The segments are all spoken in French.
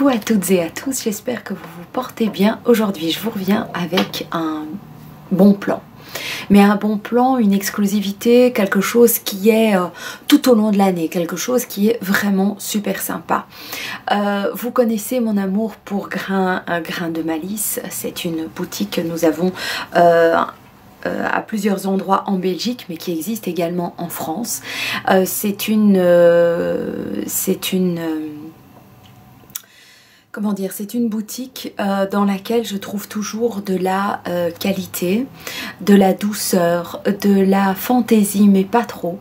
Coucou à toutes et à tous, j'espère que vous vous portez bien. Aujourd'hui, je vous reviens avec un bon plan. Mais un bon plan, une exclusivité, quelque chose qui est tout au long de l'année, quelque chose qui est vraiment super sympa. Vous connaissez mon amour pour Grain de Malice. C'est une boutique que nous avons à plusieurs endroits en Belgique, mais qui existe également en France. C'est une comment dire, c'est une boutique dans laquelle je trouve toujours de la qualité, de la douceur, de la fantaisie, mais pas trop,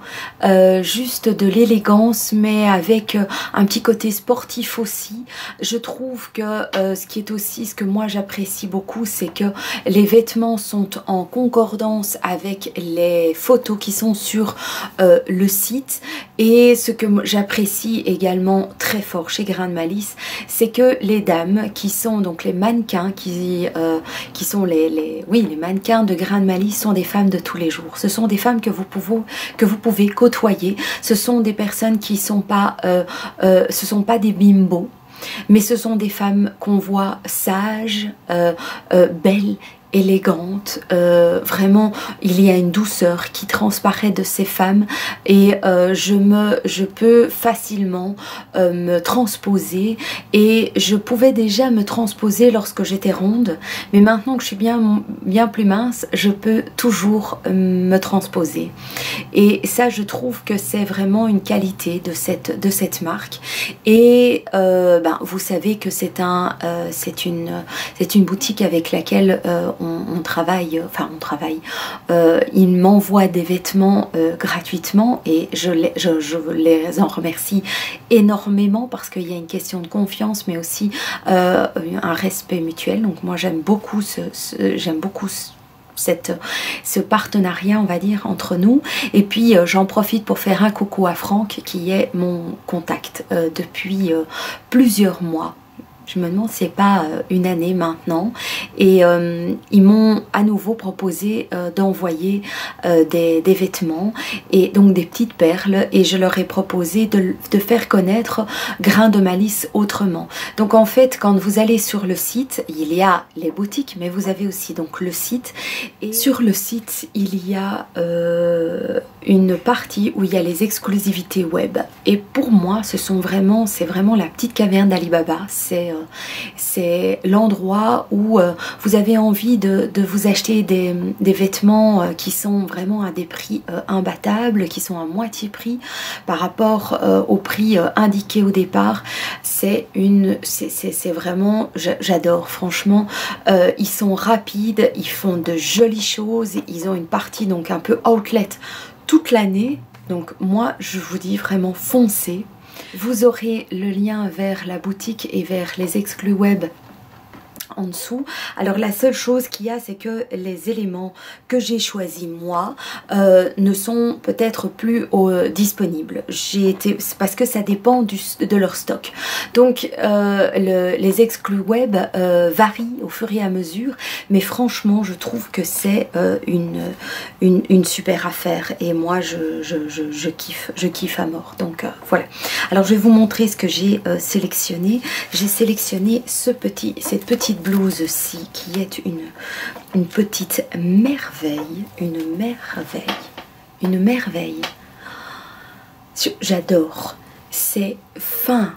juste de l'élégance, mais avec un petit côté sportif aussi. Je trouve que ce que moi j'apprécie beaucoup, c'est que les vêtements sont en concordance avec les photos qui sont sur le site. Et ce que j'apprécie également très fort chez Grain de Malice, c'est que les dames qui sont donc les mannequins, qui sont les mannequins de Grain de Malice sont des femmes de tous les jours. Ce sont des femmes que vous pouvez côtoyer. Ce sont des personnes qui sont pas, ce sont pas des bimbos, mais ce sont des femmes qu'on voit sages, belles, élégante, vraiment il y a une douceur qui transparaît de ces femmes et je peux facilement me transposer, et je pouvais déjà me transposer lorsque j'étais ronde, mais maintenant que je suis bien plus mince, je peux toujours me transposer, et ça je trouve que c'est vraiment une qualité de cette marque. Et vous savez que c'est une boutique avec laquelle on travaille, ils m'envoient des vêtements gratuitement, et je les en remercie énormément, parce qu'il y a une question de confiance, mais aussi un respect mutuel. Donc moi j'aime beaucoup ce partenariat, on va dire, entre nous. Et puis j'en profite pour faire un coucou à Franck, qui est mon contact depuis plusieurs mois. Je me demande si c'est pas une année maintenant, et ils m'ont à nouveau proposé d'envoyer des vêtements, et donc des petites perles, et je leur ai proposé de faire connaître Grain de Malice autrement. Donc en fait, quand vous allez sur le site, il y a les boutiques, mais vous avez aussi donc le site, et sur le site il y a une partie où il y a les exclusivités web, et pour moi c'est vraiment la petite caverne d'Alibaba. C'est l'endroit où vous avez envie de vous acheter des vêtements qui sont vraiment à des prix imbattables, qui sont à moitié prix par rapport au prix indiqué au départ. C'est vraiment, j'adore franchement. Ils sont rapides, ils font de jolies choses, ils ont une partie donc un peu outlet toute l'année. Donc moi je vous dis vraiment foncez. Vous aurez le lien vers la boutique et vers les exclus web en dessous. Alors la seule chose qu'il y a, c'est que les éléments que j'ai choisis moi ne sont peut-être plus disponibles. C'est parce que ça dépend de leur stock. Donc les exclus web varient au fur et à mesure, mais franchement je trouve que c'est une super affaire, et moi je kiffe à mort. Donc voilà. Alors je vais vous montrer ce que j'ai sélectionné. J'ai sélectionné cette petite blouse-ci, qui est une petite merveille, une merveille. J'adore, c'est fin,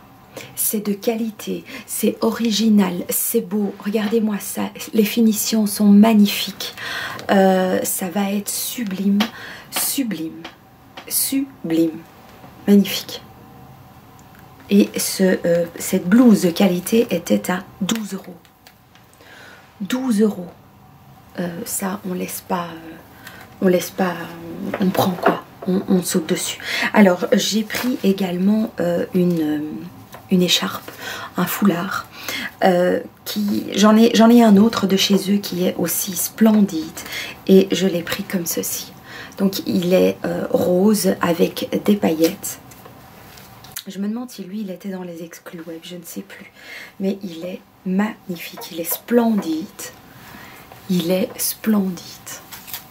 c'est de qualité, c'est original, c'est beau. Regardez-moi ça, les finitions sont magnifiques. Ça va être sublime, sublime, sublime, magnifique. Et cette blouse de qualité était à 12 €. 12 €. Ça, on laisse pas, on prend quoi, on saute dessus. Alors, j'ai pris également une écharpe, un foulard. J'en ai un autre de chez eux qui est aussi splendide, et je l'ai pris comme ceci. Donc, il est rose avec des paillettes. Je me demande si lui il était dans les exclus web, je ne sais plus. Mais il est magnifique, il est splendide. Il est splendide.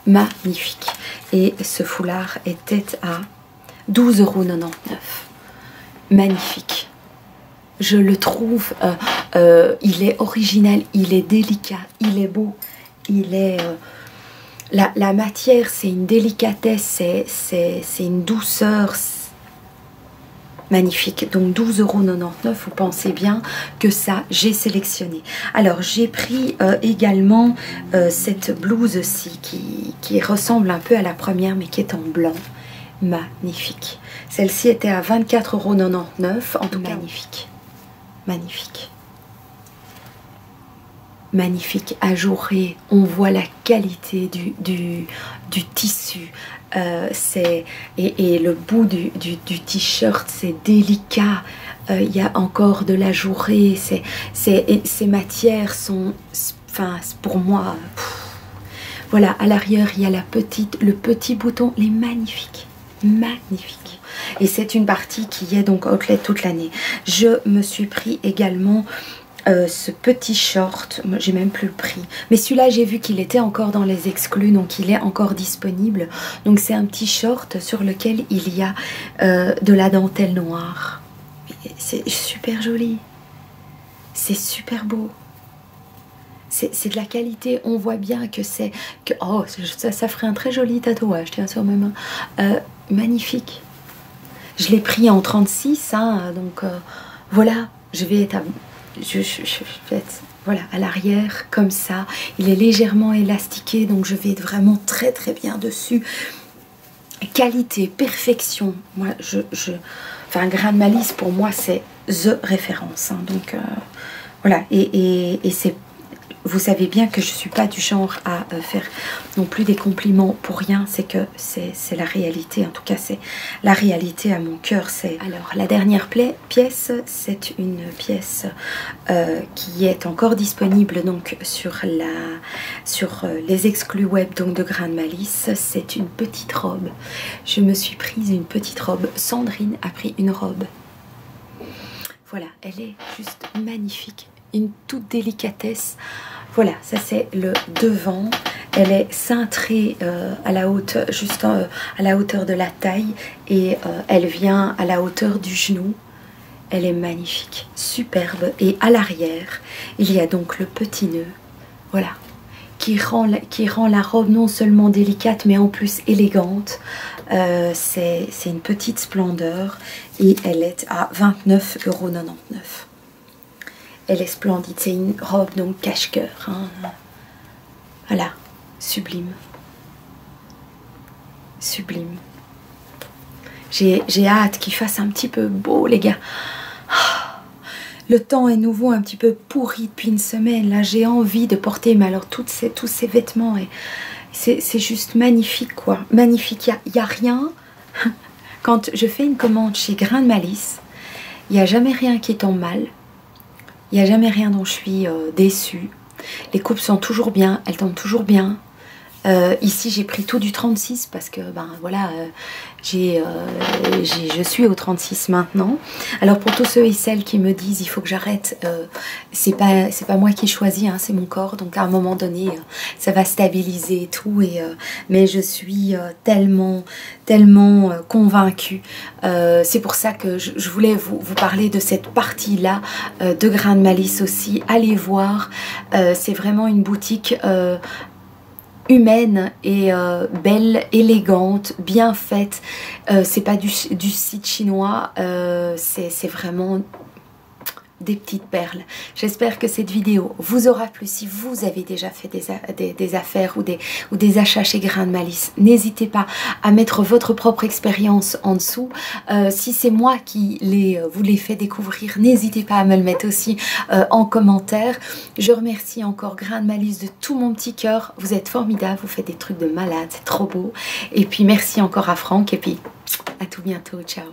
Magnifique. Et ce foulard était à 12,99 €. Magnifique. Je le trouve, il est original, il est délicat, il est beau, il est... la matière, c'est une délicatesse, c'est une douceur magnifique. Donc 12,99 €, vous pensez bien que ça, j'ai sélectionné. Alors, j'ai pris également cette blouse-ci qui ressemble un peu à la première, mais qui est en blanc. Magnifique. Celle-ci était à 24,99 €, en tout cas magnifique. Magnifique. Magnifique, ajouré. On voit la qualité du tissu. Et le bout du t-shirt, c'est délicat. Il y a encore de l'ajouré. Ces matières sont, enfin, pour moi, voilà. À l'arrière, il y a le petit bouton. Il est magnifique. Magnifique. Et c'est une partie qui est donc outlet toute l'année. Je me suis pris également ce petit short, j'ai même plus le prix, mais celui-là j'ai vu qu'il était encore dans les exclus, donc il est encore disponible. Donc c'est un petit short sur lequel il y a de la dentelle noire. C'est super joli, c'est super beau, c'est de la qualité. On voit bien que c'est que oh, ça ferait un très joli tatouage, tiens, sur mes mains. Magnifique. Je l'ai pris en 36, hein, donc voilà, je vais être je vais être, voilà, à l'arrière comme ça. Il est légèrement élastiqué, donc je vais être vraiment très très bien dessus. Qualité, perfection. Moi, enfin, Grain de Malice pour moi c'est the référence, hein, donc voilà. Et c'est, vous savez bien que je suis pas du genre à faire non plus des compliments pour rien, c'est que c'est la réalité, en tout cas c'est la réalité à mon cœur. Alors la dernière pièce, c'est une pièce qui est encore disponible donc sur les exclus web donc de Grain de Malice. C'est une petite robe. Je me suis prise une petite robe. Sandrine a pris une robe. Voilà, elle est juste magnifique, une toute délicatesse. Voilà, ça c'est le devant. Elle est cintrée à la hauteur, juste à la hauteur de la taille, et elle vient à la hauteur du genou. Elle est magnifique, superbe. Et à l'arrière, il y a donc le petit nœud, voilà, qui rend la robe non seulement délicate, mais en plus élégante. C'est une petite splendeur, et elle est à 29,99 €. Elle est splendide, c'est une robe donc cache-cœur, hein. Voilà, sublime. Sublime. J'ai hâte qu'il fasse un petit peu beau, les gars. Le temps est nouveau un petit peu pourri depuis une semaine. Là, j'ai envie de porter, mais alors tous ces vêtements, et c'est juste magnifique, quoi. Magnifique, il n'y a rien. Quand je fais une commande chez Grain de Malice, il n'y a jamais rien qui tombe mal. Il n'y a jamais rien dont je suis déçue. Les coupes sont toujours bien, elles tombent toujours bien. Ici, j'ai pris tout du 36 parce que, ben voilà, je suis au 36 maintenant. Alors, pour tous ceux et celles qui me disent il faut que j'arrête, c'est pas moi qui choisis, hein, c'est mon corps. Donc, à un moment donné, ça va stabiliser et tout. Mais je suis tellement convaincue. C'est pour ça que je voulais vous parler de cette partie-là de Grain de Malice aussi. Allez voir, c'est vraiment une boutique humaine et belle, élégante, bien faite. C'est pas du site chinois, c'est vraiment des petites perles. J'espère que cette vidéo vous aura plu. Si vous avez déjà fait des affaires ou des achats chez Grain de Malice, n'hésitez pas à mettre votre propre expérience en dessous. Si c'est moi qui vous les fait découvrir, n'hésitez pas à me le mettre aussi en commentaire. Je remercie encore Grain de Malice de tout mon petit cœur. Vous êtes formidables, vous faites des trucs de malade, c'est trop beau. Et puis merci encore à Franck, et puis à tout bientôt, ciao.